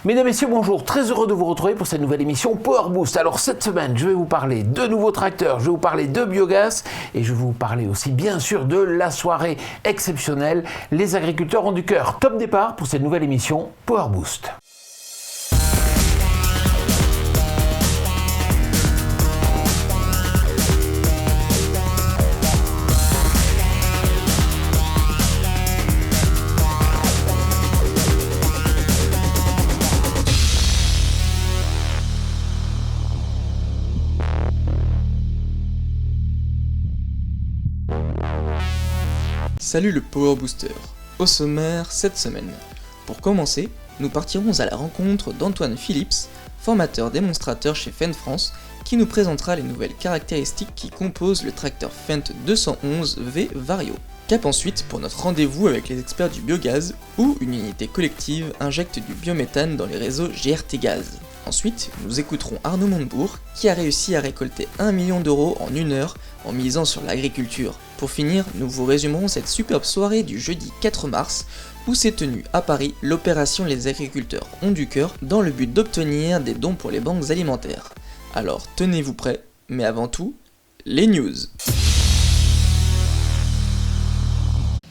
Mesdames, Messieurs, bonjour. Très heureux de vous retrouver pour cette nouvelle émission Power Boost. Alors cette semaine, je vais vous parler de nouveaux tracteurs, je vais vous parler de biogaz et je vais vous parler aussi bien sûr de la soirée exceptionnelle. Les agriculteurs ont du cœur. Top départ pour cette nouvelle émission Power Boost. Salut le Power Booster. Au sommaire cette semaine. Pour commencer, nous partirons à la rencontre d'Antoine Phillips, formateur démonstrateur chez Fendt France, qui nous présentera les nouvelles caractéristiques qui composent le tracteur Fendt 211V Vario. Cap ensuite pour notre rendez-vous avec les experts du biogaz, où une unité collective injecte du biométhane dans les réseaux GRT Gaz. Ensuite, nous écouterons Arnaud Montebourg, qui a réussi à récolter 1 million d'euros en 1 heure en misant sur l'agriculture. Pour finir, nous vous résumerons cette superbe soirée du jeudi 4 mars, où s'est tenue à Paris l'opération Les agriculteurs ont du cœur, dans le but d'obtenir des dons pour les banques alimentaires. Alors tenez-vous prêts, mais avant tout, les news.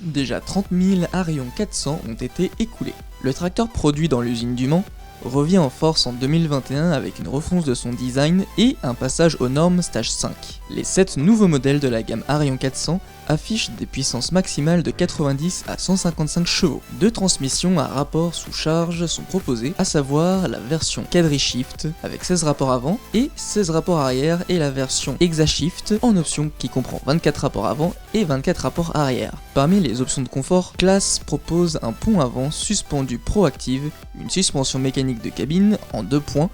Déjà 30 000 Arion 400 ont été écoulés. Le tracteur produit dans l'usine du Mans revient en force en 2021 avec une refonte de son design et un passage aux normes Stage 5. Les 7 nouveaux modèles de la gamme Arion 400 affichent des puissances maximales de 90 à 155 chevaux. 2 transmissions à rapport sous charge sont proposées, à savoir la version Quadri-Shift avec 16 rapports avant et 16 rapports arrière et la version Hexa-Shift en option qui comprend 24 rapports avant et 24 rapports arrière. Parmi les options de confort, Claas propose un pont avant suspendu proactive, une suspension mécanique de cabine en 2 points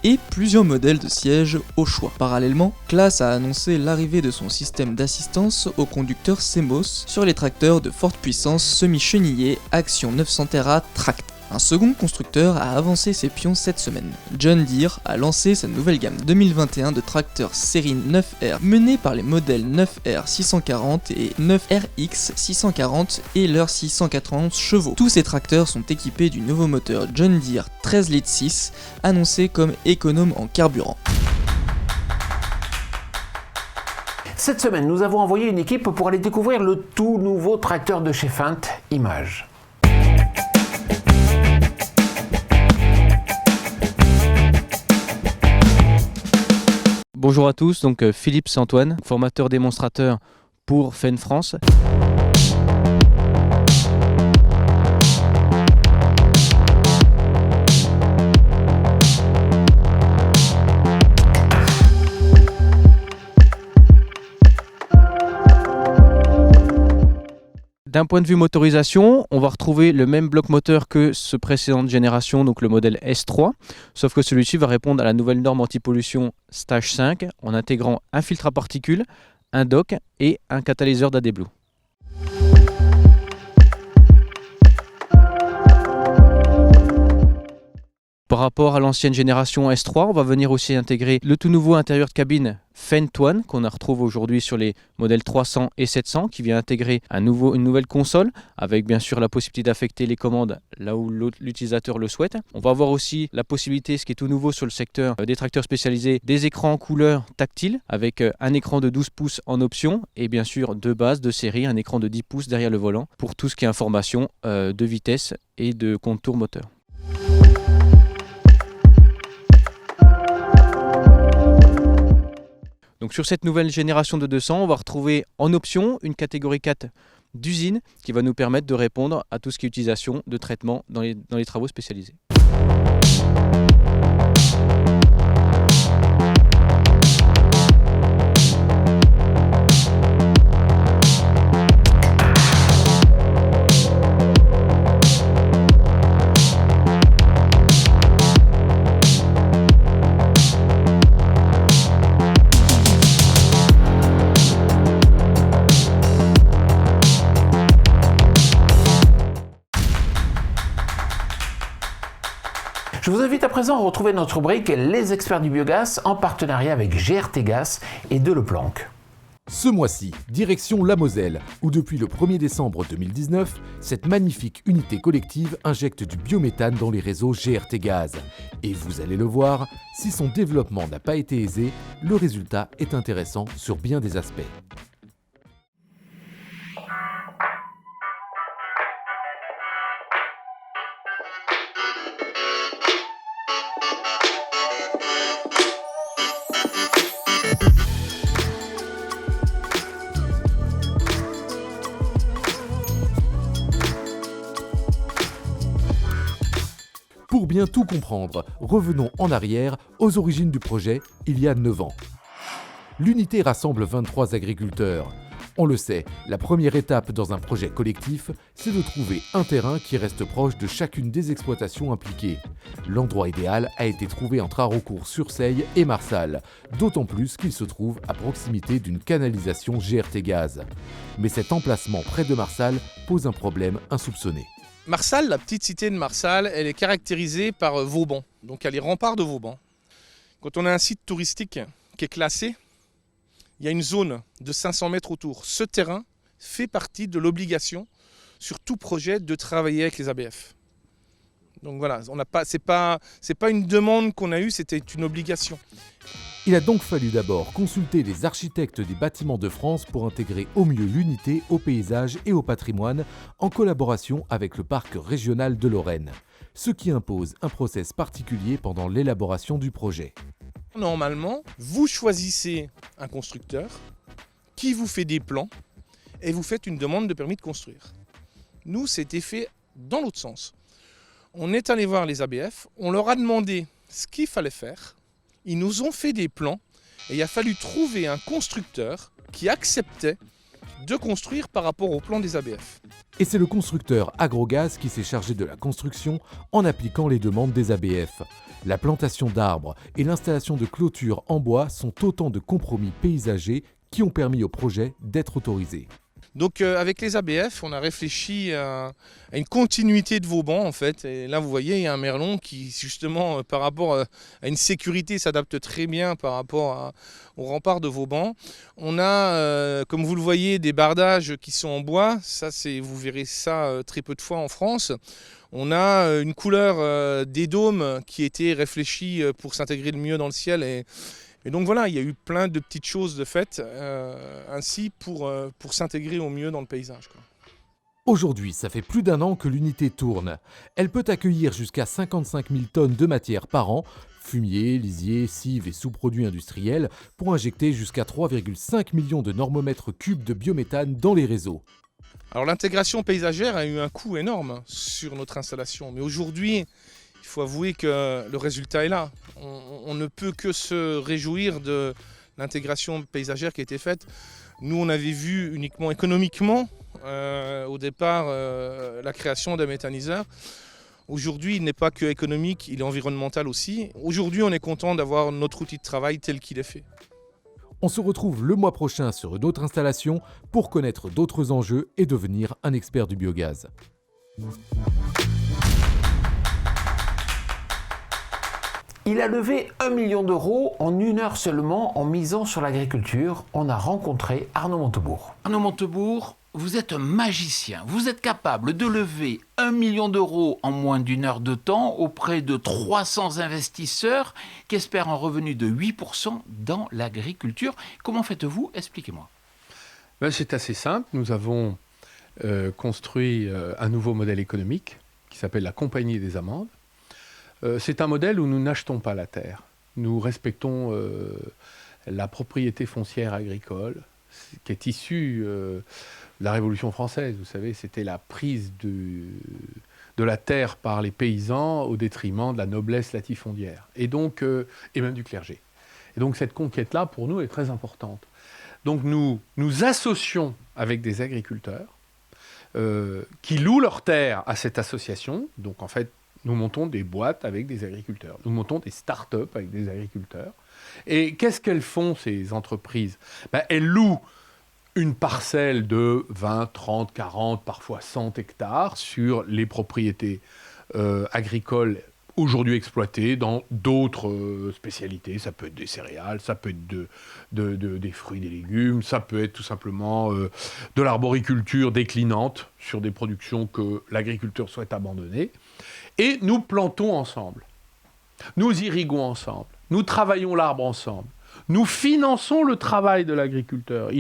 et plusieurs modèles de sièges au choix. Parallèlement, Claas a annoncé l'arrivée de son système d'assistance au conducteur CMOS sur les tracteurs de forte puissance semi-chenillés Action 900 Terra Tract. Un second constructeur a avancé ses pions cette semaine. John Deere a lancé sa nouvelle gamme 2021 de tracteurs série 9R menée par les modèles 9R 640 et 9RX 640 et leurs 691 chevaux. Tous ces tracteurs sont équipés du nouveau moteur John Deere 13 litres 6 annoncé comme économe en carburant. Cette semaine, nous avons envoyé une équipe pour aller découvrir le tout nouveau tracteur de chez Fendt, Image. Bonjour à tous, donc Philippe Antoine, formateur démonstrateur pour Fendt France. D'un point de vue motorisation, on va retrouver le même bloc moteur que ce précédente génération, donc le modèle S3, sauf que celui-ci va répondre à la nouvelle norme anti-pollution Stage 5 en intégrant un filtre à particules, un dock et un catalyseur d'AdBlue. Par rapport à l'ancienne génération S3, on va venir aussi intégrer le tout nouveau intérieur de cabine Fendt One qu'on retrouve aujourd'hui sur les modèles 300 et 700 qui vient intégrer une nouvelle console avec bien sûr la possibilité d'affecter les commandes là où l'utilisateur le souhaite. On va avoir aussi la possibilité, ce qui est tout nouveau sur le secteur des tracteurs spécialisés, des écrans en couleur tactile avec un écran de 12 pouces en option et bien sûr de base, de série, un écran de 10 pouces derrière le volant pour tout ce qui est information de vitesse et de contour moteur. Donc sur cette nouvelle génération de 200, on va retrouver en option une catégorie 4 d'usine qui va nous permettre de répondre à tout ce qui est utilisation de traitement dans les travaux spécialisés. Je vous invite à présent à retrouver notre rubrique Les experts du biogaz en partenariat avec GRT Gaz et Deleplanque. Ce mois-ci, direction la Moselle, où depuis le 1er décembre 2019, cette magnifique unité collective injecte du biométhane dans les réseaux GRT Gaz. Et vous allez le voir, si son développement n'a pas été aisé, le résultat est intéressant sur bien des aspects. Pour bien tout comprendre, revenons en arrière aux origines du projet, il y a 9 ans. L'unité rassemble 23 agriculteurs. On le sait, la première étape dans un projet collectif, c'est de trouver un terrain qui reste proche de chacune des exploitations impliquées. L'endroit idéal a été trouvé entre Haraucourt-sur-Seille et Marsal, d'autant plus qu'il se trouve à proximité d'une canalisation GRT Gaz. Mais cet emplacement près de Marsal pose un problème insoupçonné. Marsal, la petite cité de Marsal, elle est caractérisée par Vauban. Donc il y a les remparts de Vauban. Quand on a un site touristique qui est classé, il y a une zone de 500 mètres autour. Ce terrain fait partie de l'obligation sur tout projet de travailler avec les ABF. Donc voilà, c'est pas une demande qu'on a eue, c'était une obligation. Il a donc fallu d'abord consulter les architectes des bâtiments de France pour intégrer au mieux l'unité au paysage et au patrimoine en collaboration avec le parc régional de Lorraine, ce qui impose un process particulier pendant l'élaboration du projet. Normalement, vous choisissez un constructeur qui vous fait des plans et vous faites une demande de permis de construire. Nous, c'était fait dans l'autre sens. On est allé voir les ABF, on leur a demandé ce qu'il fallait faire. Ils nous ont fait des plans et il a fallu trouver un constructeur qui acceptait de construire par rapport au plan des ABF. Et c'est le constructeur Agrogaz qui s'est chargé de la construction en appliquant les demandes des ABF. La plantation d'arbres et l'installation de clôtures en bois sont autant de compromis paysagers qui ont permis au projet d'être autorisé. Donc avec les ABF, on a réfléchi à une continuité de Vauban en fait. Et là vous voyez, il y a un merlon qui justement par rapport à une sécurité s'adapte très bien par rapport au rempart de Vauban. On a, comme vous le voyez, des bardages qui sont en bois. Ça, vous verrez ça très peu de fois en France. On a une couleur des dômes qui était réfléchie pour s'intégrer le mieux dans le ciel. Et donc voilà, il y a eu plein de petites choses de faites ainsi pour s'intégrer au mieux dans le paysage, quoi. Aujourd'hui, ça fait plus d'1 an que l'unité tourne. Elle peut accueillir jusqu'à 55 000 tonnes de matière par an, fumier, lisier, cives et sous-produits industriels, pour injecter jusqu'à 3,5 millions de normomètres cubes de biométhane dans les réseaux. Alors l'intégration paysagère a eu un coût énorme sur notre installation, mais aujourd'hui, il faut avouer que le résultat est là. On ne peut que se réjouir de l'intégration paysagère qui a été faite. Nous, on avait vu uniquement économiquement, au départ, la création d'un méthaniseur. Aujourd'hui, il n'est pas que économique, il est environnemental aussi. Aujourd'hui, on est content d'avoir notre outil de travail tel qu'il est fait. On se retrouve le mois prochain sur une autre installation pour connaître d'autres enjeux et devenir un expert du biogaz. Il a levé 1 million d'euros en 1 heure seulement en misant sur l'agriculture. On a rencontré Arnaud Montebourg. Arnaud Montebourg, vous êtes un magicien. Vous êtes capable de lever 1 million d'euros en moins d'1 heure de temps auprès de 300 investisseurs qui espèrent un revenu de 8% dans l'agriculture. Comment faites-vous? Expliquez-moi. C'est assez simple. Nous avons construit un nouveau modèle économique qui s'appelle la Compagnie des Amandes. C'est un modèle où nous n'achetons pas la terre. Nous respectons la propriété foncière agricole qui est issue de la Révolution française. Vous savez, c'était la prise de la terre par les paysans au détriment de la noblesse latifondière et même du clergé. Et donc cette conquête-là, pour nous, est très importante. Donc nous associons avec des agriculteurs qui louent leurs terres à cette association. Donc en fait, nous montons des boîtes avec des agriculteurs. Nous montons des start-up avec des agriculteurs. Et qu'est-ce qu'elles font, ces entreprises? Elles louent une parcelle de 20, 30, 40, parfois 100 hectares sur les propriétés agricoles aujourd'hui exploitées dans d'autres spécialités. Ça peut être des céréales, ça peut être des fruits, des légumes, ça peut être tout simplement de l'arboriculture déclinante sur des productions que l'agriculteur souhaite abandonner. Et nous plantons ensemble, nous irriguons ensemble, nous travaillons l'arbre ensemble. Nous finançons le travail de l'agriculteur.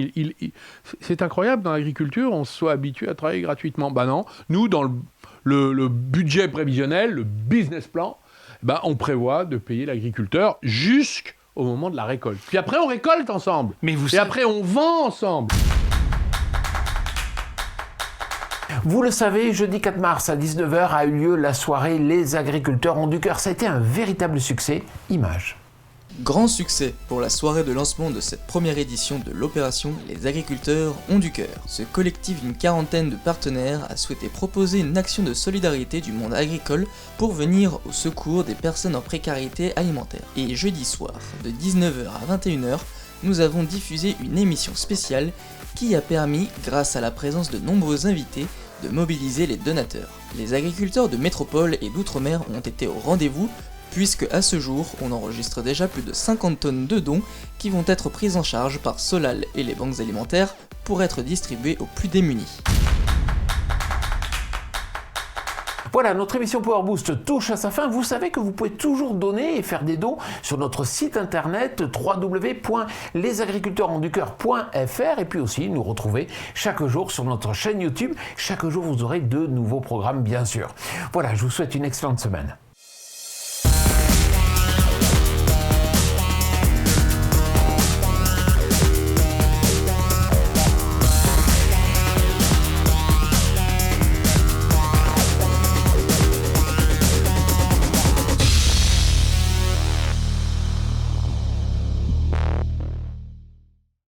C'est incroyable, dans l'agriculture, on se soit habitué à travailler gratuitement. Ben non, nous, dans le budget prévisionnel, le business plan, on prévoit de payer l'agriculteur jusqu'au moment de la récolte. Puis après, on récolte ensemble. Après, on vend ensemble. Vous le savez, jeudi 4 mars à 19h a eu lieu la soirée Les agriculteurs ont du cœur. Ça a été un véritable succès. Image. Grand succès pour la soirée de lancement de cette première édition de l'opération Les agriculteurs ont du cœur. Ce collectif d'une quarantaine de partenaires a souhaité proposer une action de solidarité du monde agricole pour venir au secours des personnes en précarité alimentaire. Et jeudi soir, de 19h à 21h, nous avons diffusé une émission spéciale qui a permis, grâce à la présence de nombreux invités, de mobiliser les donateurs. Les agriculteurs de métropole et d'outre-mer ont été au rendez-vous, puisque à ce jour, on enregistre déjà plus de 50 tonnes de dons qui vont être prises en charge par Solal et les banques alimentaires pour être distribuées aux plus démunis. Voilà, notre émission Power Boost touche à sa fin. Vous savez que vous pouvez toujours donner et faire des dons sur notre site internet www.lesagriculteursonducoeur.fr et puis aussi nous retrouver chaque jour sur notre chaîne YouTube. Chaque jour, vous aurez de nouveaux programmes, bien sûr. Voilà, je vous souhaite une excellente semaine.